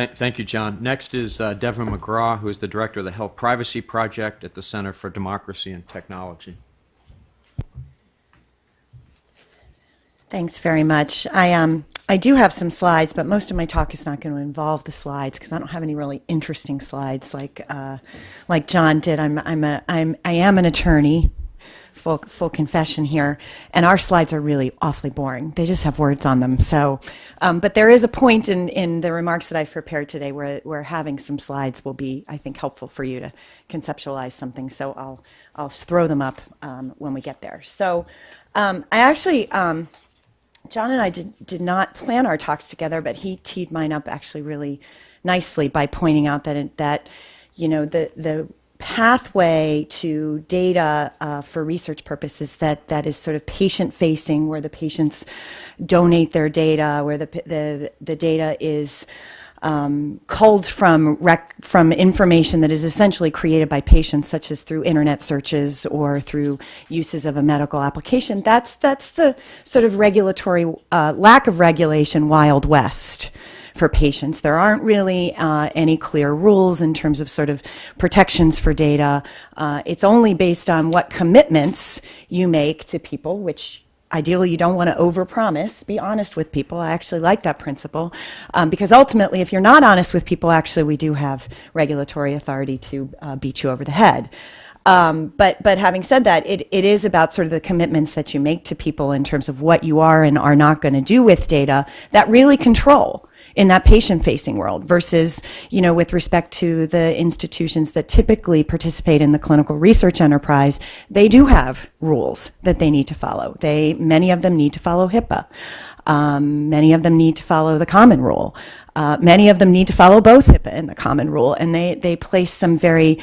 Thank you, John. Next is Devlin McGraw, who is the director of the Health Privacy Project at the Center for Democracy and Technology. Thanks very much. I do have some slides, but most of my talk is not going to involve the slides because I don't have any really interesting slides like John did. I am an attorney. Full confession here, and our slides are really awfully boring. They just have words on them. So, but there is a point in the remarks that I've prepared today where having some slides will be, I think, helpful for you to conceptualize something. So I'll throw them up when we get there. So, I actually, John and I did not plan our talks together, but he teed mine up actually really nicely by pointing out that you know the pathway to data for research purposes that is sort of patient-facing, where the patients donate their data, where the data is culled from information that is essentially created by patients, such as through internet searches or through uses of a medical application. That's the sort of regulatory lack of regulation Wild West for patients. There aren't really any clear rules in terms of sort of protections for data. It's only based on what commitments you make to people, which ideally you don't want to overpromise. Be honest with people. I actually like that principle because ultimately if you're not honest with people, actually we do have regulatory authority to beat you over the head. But having said that, it is about sort of the commitments that you make to people in terms of what you are and are not going to do with data that really control in that patient-facing world versus, you know, with respect to the institutions that typically participate in the clinical research enterprise, they do have rules that they need to follow. Many of them need to follow HIPAA. Many of them need to follow the Common Rule. Many of them need to follow both HIPAA and the Common Rule, and they place some very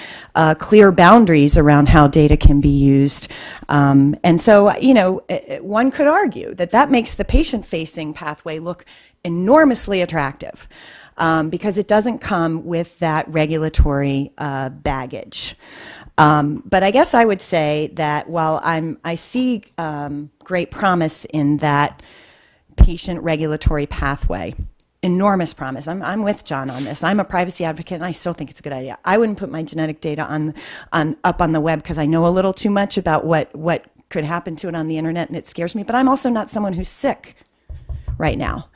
clear boundaries around how data can be used. And so, you know, one could argue that makes the patient-facing pathway look enormously attractive because it doesn't come with that regulatory baggage. But I guess I would say that while I see great promise in that patient regulatory pathway, enormous promise. I'm with John on this. I'm a privacy advocate, and I still think it's a good idea. I wouldn't put my genetic data up on the web because I know a little too much about what could happen to it on the internet, and it scares me. But I'm also not someone who's sick right now.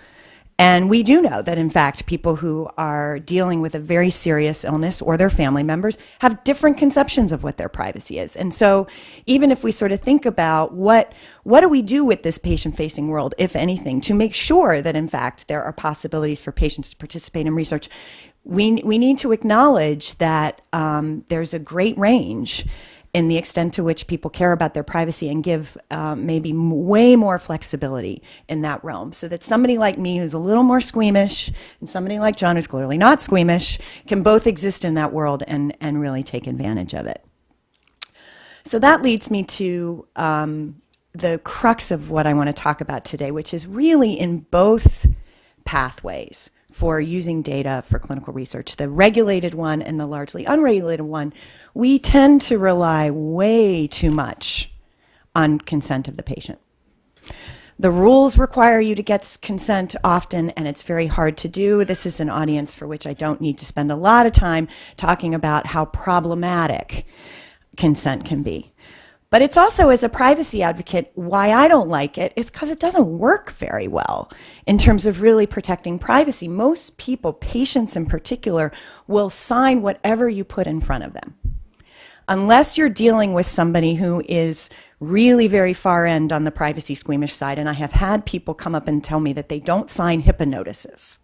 And we do know that, in fact, people who are dealing with a very serious illness or their family members have different conceptions of what their privacy is. And so even if we sort of think about what do we do with this patient-facing world, if anything, to make sure that, in fact, there are possibilities for patients to participate in research, we need to acknowledge that there's a great range in the extent to which people care about their privacy and give maybe way more flexibility in that realm, so that somebody like me who's a little more squeamish and somebody like John who's clearly not squeamish can both exist in that world and really take advantage of it. So that leads me to the crux of what I want to talk about today, which is really in both pathways for using data for clinical research, the regulated one and the largely unregulated one. We tend to rely way too much on consent of the patient. The rules require you to get consent often, and it's very hard to do. This is an audience for which I don't need to spend a lot of time talking about how problematic consent can be. But it's also, as a privacy advocate, why I don't like it is because it doesn't work very well in terms of really protecting privacy. Most people, patients in particular, will sign whatever you put in front of them. Unless you're dealing with somebody who is really very far end on the privacy squeamish side, and I have had people come up and tell me that they don't sign HIPAA notices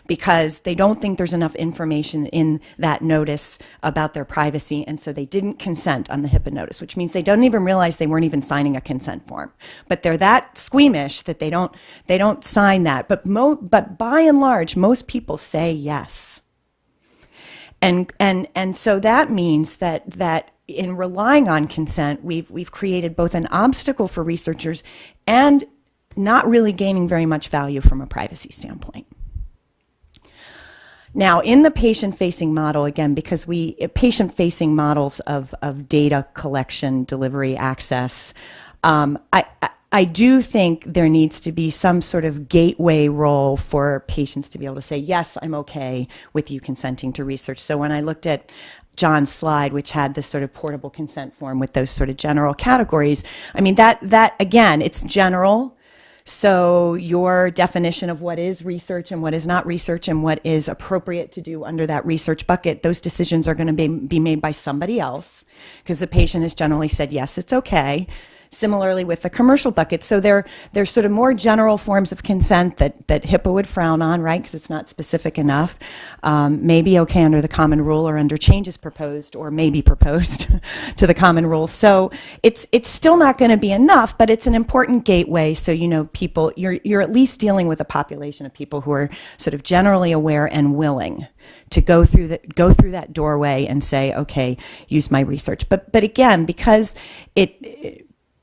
because they don't think there's enough information in that notice about their privacy, and so they didn't consent on the HIPAA notice, which means they don't even realize they weren't even signing a consent form. But they're that squeamish that they don't sign that. But by and large, most people say yes. And so that means that in relying on consent, we've created both an obstacle for researchers and not really gaining very much value from a privacy standpoint. Now, in the patient-facing model, again, because patient-facing models of data collection, delivery, access, I I do think there needs to be some sort of gateway role for patients to be able to say, yes, I'm okay with you consenting to research. So when I looked at John's slide, which had this sort of portable consent form with those sort of general categories, I mean, that again, it's general. So your definition of what is research and what is not research and what is appropriate to do under that research bucket, those decisions are going to be made by somebody else, because the patient has generally said, yes, it's okay. Similarly with the commercial bucket. So there's sort of more general forms of consent that HIPAA would frown on, right, because it's not specific enough. Maybe okay under the common rule or under changes proposed or maybe proposed to the common rule. So it's still not going to be enough, but it's an important gateway. So, you know, people, you're at least dealing with a population of people who are sort of generally aware and willing to go through that doorway and say, okay, use my research. But again, because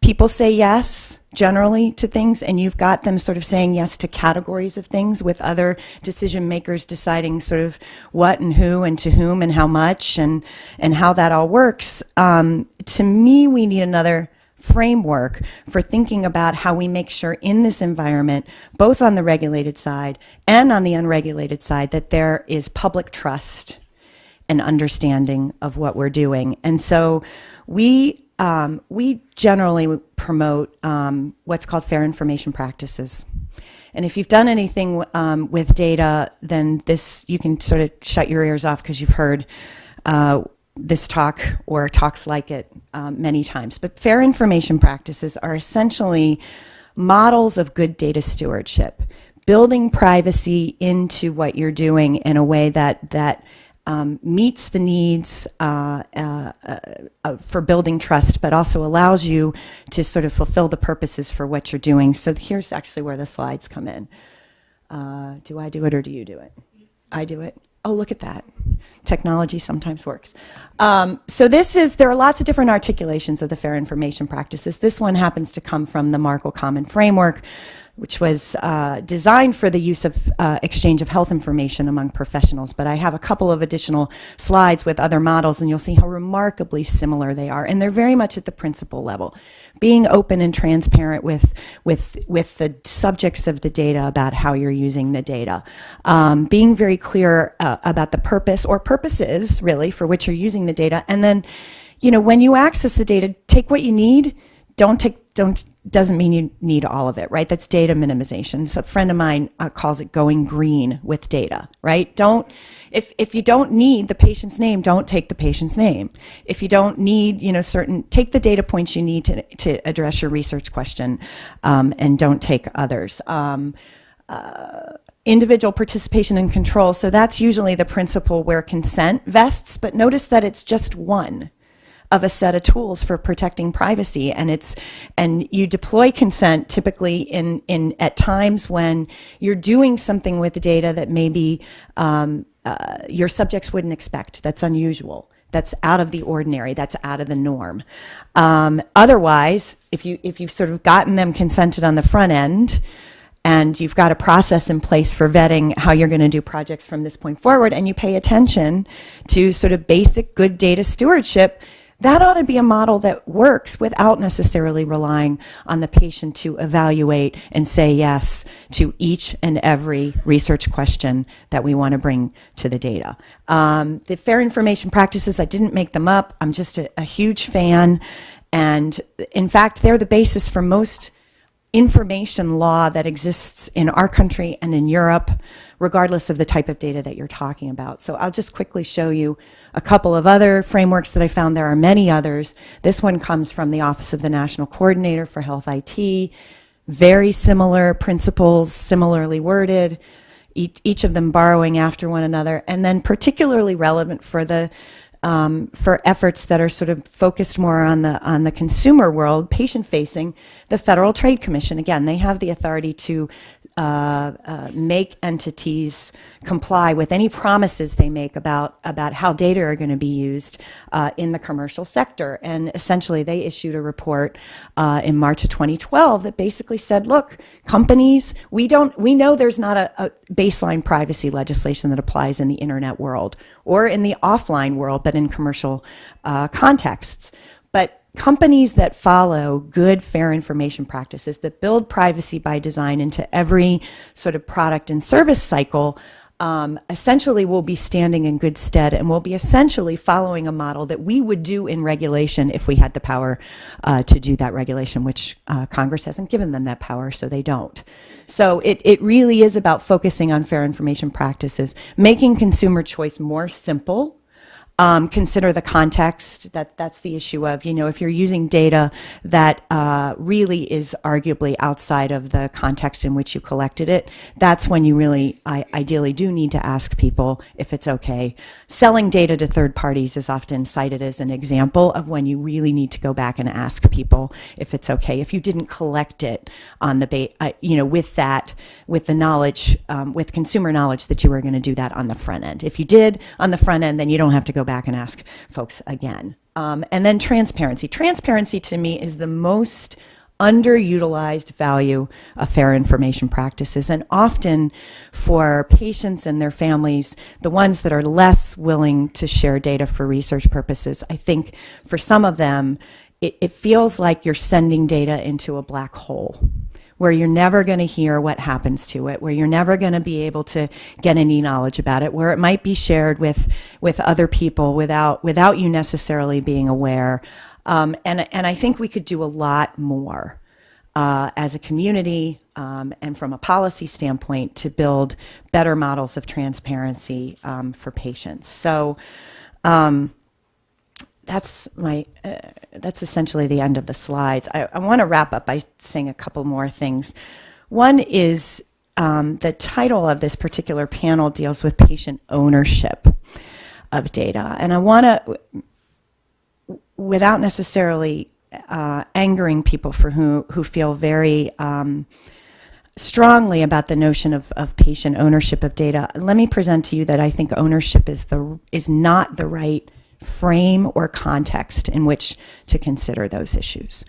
people say yes generally to things, and you've got them sort of saying yes to categories of things, with other decision makers deciding sort of what and who and to whom and how much and how that all works. To me, we need another framework for thinking about how we make sure in this environment, both on the regulated side and on the unregulated side, that there is public trust and understanding of what we're doing. And so we generally promote what's called fair information practices. And if you've done anything with data, then you can sort of shut your ears off, because you've heard this talk or talks like it many times. But fair information practices are essentially models of good data stewardship, building privacy into what you're doing in a way that meets the needs for building trust, but also allows you to sort of fulfill the purposes for what you're doing. So here's actually where the slides come in. Do I do it or do you do it? I do it. Oh, look at that. Technology sometimes works. So there are lots of different articulations of the fair information practices. This one happens to come from the Markle Common Framework, which was designed for the use of exchange of health information among professionals. But I have a couple of additional slides with other models, and you'll see how remarkably similar they are. And they're very much at the principle level. Being open and transparent with the subjects of the data about how you're using the data. Being very clear about the purpose or purposes, really, for which you're using the data. And then, you know, when you access the data, take what you need. Doesn't mean you need all of it, right? That's data minimization. So a friend of mine calls it going green with data, right? If you don't need the patient's name, don't take the patient's name. If you don't need, you know, take the data points you need to address your research question, and don't take others. Individual participation and control. So that's usually the principle where consent vests, but notice that it's just one of a set of tools for protecting privacy, and you deploy consent typically in at times when you're doing something with the data that maybe your subjects wouldn't expect. That's unusual. That's out of the ordinary. That's out of the norm. Otherwise, if you've sort of gotten them consented on the front end, and you've got a process in place for vetting how you're going to do projects from this point forward, and you pay attention to sort of basic good data stewardship, that ought to be a model that works without necessarily relying on the patient to evaluate and say yes to each and every research question that we want to bring to the data. The fair information practices, I didn't make them up. I'm just a huge fan. And in fact, they're the basis for most information law that exists in our country and in Europe, regardless of the type of data that you're talking about. So I'll just quickly show you a couple of other frameworks that I found. There are many others. This one comes from the Office of the National Coordinator for Health IT. Very similar principles, similarly worded, each of them borrowing after one another, and then particularly relevant for efforts that are sort of focused more on the consumer world, patient-facing, the Federal Trade Commission. Again, they have the authority to make entities comply with any promises they make about how data are going to be used in the commercial sector. And essentially, they issued a report in March of 2012 that basically said, look, companies, we know there's not a baseline privacy legislation that applies in the internet world or in the offline world, but in commercial contexts. But companies that follow good, fair information practices, that build privacy by design into every sort of product and service cycle, essentially will be standing in good stead and will be essentially following a model that we would do in regulation if we had the power to do that regulation, which Congress hasn't given them that power, so they don't. So it really is about focusing on fair information practices, making consumer choice more simple. Consider the context. That's the issue of, if you're using data that really is arguably outside of the context in which you collected it, that's when you really ideally do need to ask people if it's okay. Selling data to third parties is often cited as an example of when you really need to go back and ask people if it's okay. If you didn't collect it on the with the knowledge, with consumer knowledge that you were going to do that on the front end. If you did on the front end, then you don't have to go back and ask folks again. And then transparency. Transparency to me is the most underutilized value of fair information practices, and often for patients and their families, the ones that are less willing to share data for research purposes, I think for some of them, it feels like you're sending data into a black hole, where you're never going to hear what happens to it, where you're never going to be able to get any knowledge about it, where it might be shared with other people without you necessarily being aware. And I think we could do a lot more as a community and from a policy standpoint to build better models of transparency for patients. So that's essentially the end of the slides. I want to wrap up by saying a couple more things. One is the title of this particular panel deals with patient ownership of data. And I want to, without necessarily angering people who feel very strongly about the notion of patient ownership of data, let me present to you that I think ownership is not the right frame or context in which to consider those issues.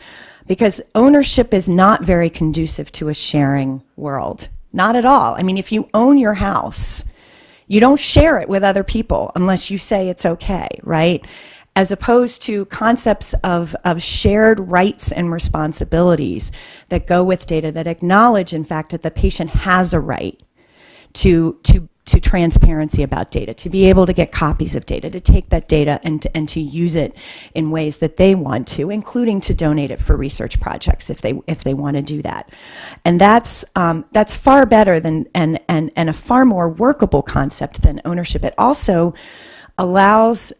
Because ownership is not very conducive to a sharing world. Not at all. I mean, if you own your house, you don't share it with other people unless you say it's okay, right? As opposed to concepts of shared rights and responsibilities that go with data that acknowledge, in fact, that the patient has a right to transparency about data, to be able to get copies of data, to take that data and to use it in ways that they want to, including to donate it for research projects if they want to do that. And that's far better than and a far more workable concept than ownership. It also allows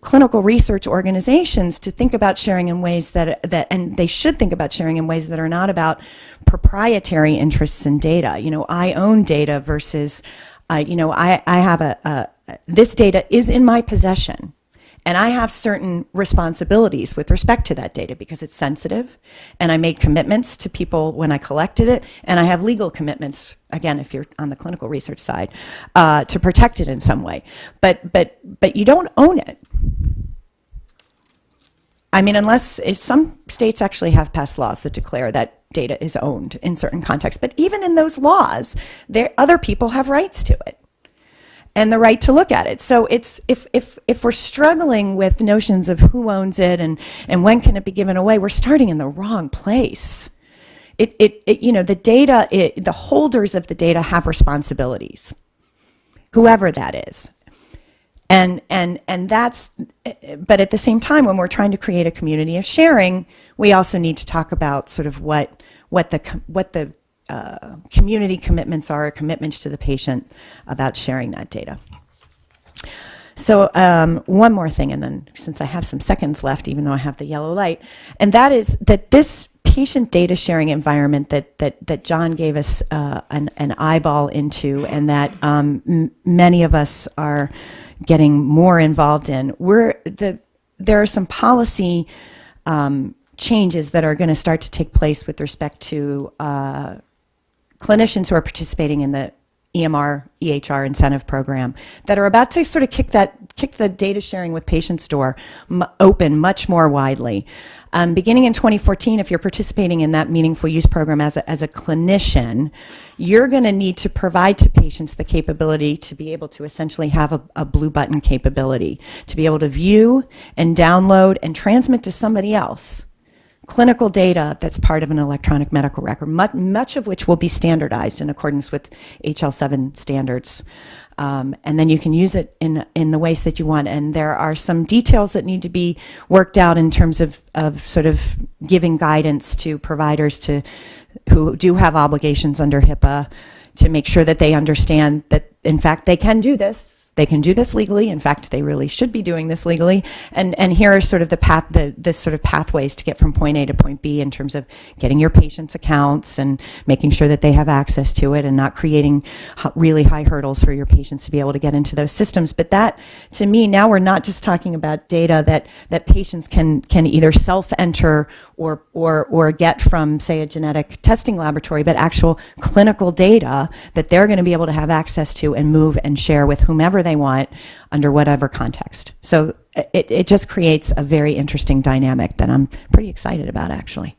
clinical research organizations to think about sharing in ways that and they should think about sharing in ways that are not about proprietary interests in data. I own data versus, I have this data is in my possession, and I have certain responsibilities with respect to that data because it's sensitive, and I made commitments to people when I collected it, and I have legal commitments, again, if you're on the clinical research side, to protect it in some way. But you don't own it. I mean, unless some states actually have passed laws that declare that data is owned in certain contexts. But even in those laws, other people have rights to it and the right to look at it. So it's if we're struggling with notions of who owns it and when can it be given away, we're starting in the wrong place. The data, the holders of the data have responsibilities, whoever that is. And that's, but at the same time, when we're trying to create a community of sharing, we also need to talk about sort of what the community commitments are, commitments to the patient about sharing that data. So one more thing, and then since I have some seconds left, even though I have the yellow light, and that is that this patient data sharing environment that John gave us an eyeball into, and that many of us are getting more involved in, there are some policy changes that are going to start to take place with respect to clinicians who are participating in the EMR, EHR incentive program that are about to sort of kick the data sharing with patients door open much more widely. Beginning in 2014, if you're participating in that meaningful use program as a clinician, you're going to need to provide to patients the capability to be able to essentially have a blue button capability, to be able to view and download and transmit to somebody else clinical data that's part of an electronic medical record, much of which will be standardized in accordance with HL7 standards. And then you can use it in the ways that you want. And there are some details that need to be worked out in terms of sort of giving guidance to providers who do have obligations under HIPAA to make sure that they understand that, in fact, they can do this. They can do this legally. In fact, they really should be doing this legally. And here are sort of the sort of pathways to get from point A to point B in terms of getting your patients' accounts and making sure that they have access to it and not creating really high hurdles for your patients to be able to get into those systems. But that, to me, now we're not just talking about data that patients can either self-enter or get from, say, a genetic testing laboratory, but actual clinical data that they're going to be able to have access to and move and share with whomever they want under whatever context. So it just creates a very interesting dynamic that I'm pretty excited about, actually.